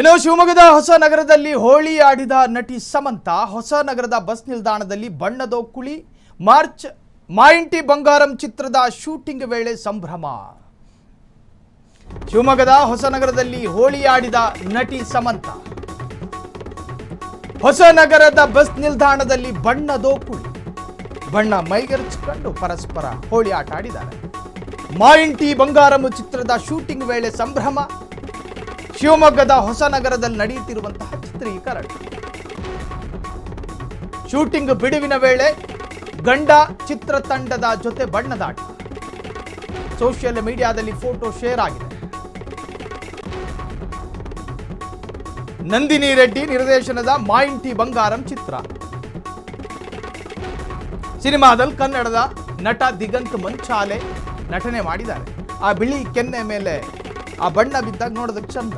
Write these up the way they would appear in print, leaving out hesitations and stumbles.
ಇನ್ನು ಶಿವಮೊಗ್ಗದ ಹೊಸನಗರದಲ್ಲಿ ಹೋಳಿ ಆಡಿದ ನಟಿ ಸಮಂತಾ ಹೊಸನಗರದ ಬಸ್ ನಿಲ್ದಾಣದಲ್ಲಿ ಬಣ್ಣದ ಕುಳಿ ಮಾರ್ಚ್ ಮಾಯಿಂಟಿ ಬಂಗಾರಂ ಚಿತ್ರದ ಶೂಟಿಂಗ್ ವೇಳೆ ಸಂಭ್ರಮ. ಶಿವಮೊಗ್ಗದ ಹೊಸನಗರದಲ್ಲಿ ಹೋಳಿ ಆಡಿದ ನಟಿ ಸಮಂತಾ ಹೊಸನಗರದ ಬಸ್ ನಿಲ್ದಾಣದಲ್ಲಿ ಬಣ್ಣದ ಕುಳಿ ಬಣ್ಣ ಮೈಗೆರಚಿಕೊಂಡು ಪರಸ್ಪರ ಹೋಳಿ ಆಟ ಆಡಿದ್ದಾರೆ. ಮಾಯಿಂಟಿ ಬಂಗಾರಂ ಚಿತ್ರದ ಶೂಟಿಂಗ್ ವೇಳೆ ಸಂಭ್ರಮ. ಶಿವಮೊಗ್ಗದ ಹೊಸನಗರದಲ್ಲಿ ನಡೆಯುತ್ತಿರುವಂತಹ ಚಿತ್ರೀಕರಣ. ಶೂಟಿಂಗ್ ಬಿಡುವಿನ ವೇಳೆ ಗಂಡ ಚಿತ್ರತಂಡದ ಜೊತೆ ಬಣ್ಣದಾಟ. ಸೋಷಿಯಲ್ ಮೀಡಿಯಾದಲ್ಲಿ ಫೋಟೋ ಶೇರ್ ಆಗಿದೆ. ನಂದಿನಿ ರೆಡ್ಡಿ ನಿರ್ದೇಶನದ ಮಾಯಿಂಟಿ ಬಂಗಾರಂ ಚಿತ್ರ. ಸಿನಿಮಾದಲ್ಲಿ ಕನ್ನಡದ ನಟ ದಿಗಂತ್ ಮಂಚಾಲೆ ನಟನೆ ಮಾಡಿದ್ದಾರೆ. ಆ ಬಿಳಿ ಕೆನ್ನೆ ಮೇಲೆ ಆ ಬಣ್ಣ ಬಿದ್ದಾಗ ನೋಡೋದಕ್ಕೆ ಚಂದ,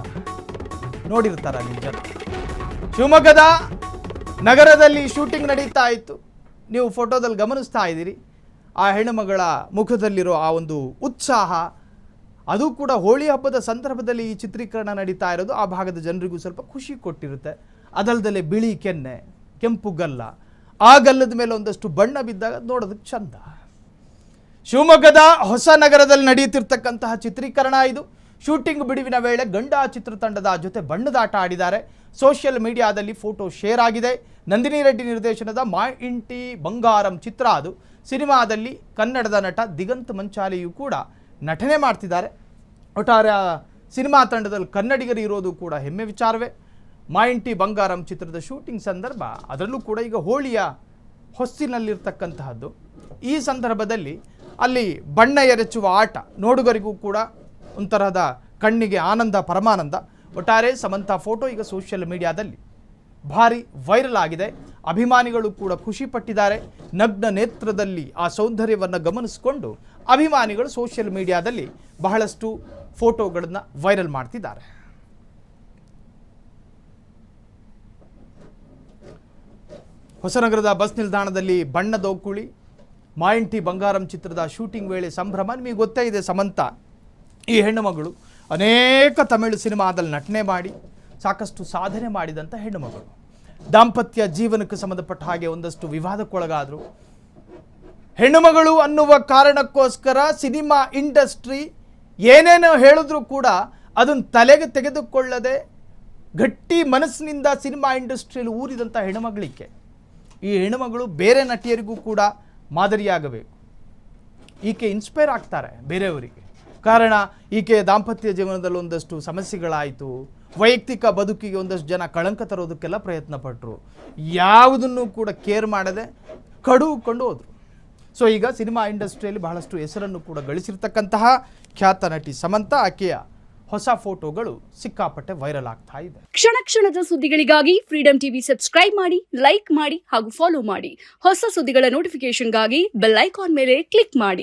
ನೋಡಿರ್ತಾರ ನಿಮ್ಮ ಜನ. ಶಿವಮೊಗ್ಗದ ನಗರದಲ್ಲಿ ಶೂಟಿಂಗ್ ನಡೀತಾ ಇತ್ತು. ನೀವು ಫೋಟೋದಲ್ಲಿ ಗಮನಿಸ್ತಾ ಇದ್ದೀರಿ ಆ ಹೆಣ್ಣುಮಗಳ ಮುಖದಲ್ಲಿರೋ ಆ ಒಂದು ಉತ್ಸಾಹ. ಅದು ಕೂಡ ಹೋಳಿ ಹಬ್ಬದ ಸಂದರ್ಭದಲ್ಲಿ ಈ ಚಿತ್ರೀಕರಣ ನಡೀತಾ ಇರೋದು ಆ ಭಾಗದ ಜನರಿಗೂ ಸ್ವಲ್ಪ ಖುಷಿ ಕೊಟ್ಟಿರುತ್ತೆ. ಅದಲ್ಲದೆ ಬಿಳಿ ಕೆನ್ನೆ, ಕೆಂಪು ಗಲ್ಲ, ಆ ಗಲ್ಲದ ಮೇಲೆ ಒಂದಷ್ಟು ಬಣ್ಣ ಬಿದ್ದಾಗ ನೋಡೋದಕ್ಕೆ ಚಂದ. ಶಿವಮೊಗ್ಗದ ಹೊಸನಗರದಲ್ಲಿ ನಡೆಯುತ್ತಿರ್ತಕ್ಕಂತಹ ಚಿತ್ರೀಕರಣ ಇದು. ಶೂಟಿಂಗ್ ಬಿಡುವಿನ ವೇಳೆ ಗಂಡ ಚಿತ್ರತಂಡದ ಜೊತೆ ಬಣ್ಣದಾಟ ಆಡಿದ್ದಾರೆ. ಸೋಷಿಯಲ್ ಮೀಡಿಯಾದಲ್ಲಿ ಫೋಟೋ ಶೇರ್ ಆಗಿದೆ. ನಂದಿನಿ ರೆಡ್ಡಿ ನಿರ್ದೇಶನದ ಮಾಯಿಂಟಿ ಬಂಗಾರಂ ಚಿತ್ರ ಅದು. ಸಿನಿಮಾದಲ್ಲಿ ಕನ್ನಡದ ನಟ ದಿಗಂತ್ ಮಂಚಾಲೆಯೂ ಕೂಡ ನಟನೆ ಮಾಡ್ತಿದ್ದಾರೆ. ಒಟ್ಟಾರೆ ಸಿನಿಮಾ ತಂಡದಲ್ಲಿ ಕನ್ನಡಿಗರು ಇರೋದು ಕೂಡ ಹೆಮ್ಮೆ ವಿಚಾರವೇ. ಮಾಯಿಂಟಿ ಬಂಗಾರಂ ಚಿತ್ರದ ಶೂಟಿಂಗ್ ಸಂದರ್ಭ, ಅದರಲ್ಲೂ ಕೂಡ ಈಗ ಹೋಳಿಯ ಹೊಸ್ತಿನಲ್ಲಿರ್ತಕ್ಕಂತಹದ್ದು. ಈ ಸಂದರ್ಭದಲ್ಲಿ ಅಲ್ಲಿ ಬಣ್ಣ ಎರಚುವ ಆಟ ನೋಡುಗರಿಗೂ ಕೂಡ ಒಂಥರದ ಕಣ್ಣಿಗೆ ಆನಂದ ಪರಮಾನಂದ. ಒಟ್ಟಾರೆ ಸಮಂತಾ ಫೋಟೋ ಈಗ ಸೋಷಿಯಲ್ ಮೀಡಿಯಾದಲ್ಲಿ ಭಾರಿ ವೈರಲ್ ಆಗಿದೆ. ಅಭಿಮಾನಿಗಳು ಕೂಡ ಖುಷಿ ಪಟ್ಟಿದ್ದಾರೆ. ನಗ್ನ ನೇತ್ರದಲ್ಲಿ ಆ ಸೌಂದರ್ಯವನ್ನು ಗಮನಿಸಿಕೊಂಡು ಅಭಿಮಾನಿಗಳು ಸೋಷಿಯಲ್ ಮೀಡಿಯಾದಲ್ಲಿ ಬಹಳಷ್ಟು ಫೋಟೋಗಳನ್ನು ವೈರಲ್ ಮಾಡ್ತಿದ್ದಾರೆ. ಹೊಸನಗರದ ಬಸ್ ನಿಲ್ದಾಣದಲ್ಲಿ ಬಣ್ಣದ ಕುಳಿ ಮಾಯಿಂಟಿ ಬಂಗಾರಂ ಚಿತ್ರದ ಶೂಟಿಂಗ್ ವೇಳೆ ಸಂಭ್ರಮ. ನಿಮಗೆ ಗೊತ್ತೇ ಇದೆ, ಸಮಂತಾ ಈ ಹೆಣ್ಣು ಮಗಳು ಅನೇಕ ತಮಿಳು ಸಿನಿಮಾದಲ್ಲಿ ನಟನೆ ಮಾಡಿ ಸಾಕಷ್ಟು ಸಾಧನೆ ಮಾಡಿದಂಥ ಹೆಣ್ಣು ಮಗಳು. ದಾಂಪತ್ಯ ಜೀವನಕ್ಕೆ ಸಂಬಂಧಪಟ್ಟ ಹಾಗೆ ಒಂದಷ್ಟು ವಿವಾದಕ್ಕೊಳಗಾದರು. ಹೆಣ್ಣು ಮಗಳು ಅನ್ನುವ ಕಾರಣಕ್ಕೋಸ್ಕರ ಸಿನಿಮಾ ಇಂಡಸ್ಟ್ರಿ ಏನೇನೋ ಹೇಳಿದ್ರೂ ಕೂಡ ಅದನ್ನು ತಲೆಗೆ ತೆಗೆದುಕೊಳ್ಳದೆ ಗಟ್ಟಿ ಮನಸ್ಸಿನಿಂದ ಸಿನಿಮಾ ಇಂಡಸ್ಟ್ರಿಯಲ್ಲಿ ಊರಿದಂಥ ಹೆಣ್ಣುಮಗಳಿಗೆ ಈ ಹೆಣ್ಣುಮಗಳು ಬೇರೆ ನಟಿಯರಿಗೂ ಕೂಡ ಮಾದರಿಯಾಗಬೇಕು. ಈಕೆ ಇನ್ಸ್ಪೈರ್ ಆಗ್ತಾರೆ ಬೇರೆಯವರಿಗೆ. ಕಾರಣ ಈಕೆ ದಾಂಪತ್ಯ ಜೀವನದಲ್ಲಿ ಒಂದಷ್ಟು ಸಮಸ್ಯೆಗಳಾಯಿತು. ವೈಯಕ್ತಿಕ ಬದುಕಿಗೆ ಒಂದಷ್ಟು ಜನ ಕಳಂಕ ತರೋದಕ್ಕೆಲ್ಲ ಪ್ರಯತ್ನ ಪಟ್ಟರು. ಯಾವುದನ್ನು ಕೂಡ ಕೇರ್ ಮಾಡದೆ ಕಡುಕೊಂಡು ಹೋದರು. ಸೊ ಈಗ ಸಿನಿಮಾ ಇಂಡಸ್ಟ್ರಿಯಲ್ಲಿ ಬಹಳಷ್ಟು ಹೆಸರನ್ನು ಕೂಡ ಗಳಿಸಿರ್ತಕ್ಕಂತಹ ಖ್ಯಾತ ನಟಿ ಸಮಂತಾ, ಆಕೆಯ ಹೊಸ ಫೋಟೋಗಳು ಸಿಕ್ಕಾಪಟ್ಟೆ ವೈರಲ್ ಆಗ್ತಾ ಇದೆ. ಕ್ಷಣ ಕ್ಷಣದ ಸುದ್ದಿಗಳಿಗಾಗಿ ಫ್ರೀಡಂ ಟಿವಿ ಸಬ್ಸ್ಕ್ರೈಬ್ ಮಾಡಿ, ಲೈಕ್ ಮಾಡಿ ಹಾಗೂ ಫಾಲೋ ಮಾಡಿ. ಹೊಸ ಸುದ್ದಿಗಳ ನೋಟಿಫಿಕೇಶನ್ಗಾಗಿ ಬೆಲ್ ಐಕಾನ್ ಮೇಲೆ ಕ್ಲಿಕ್ ಮಾಡಿ.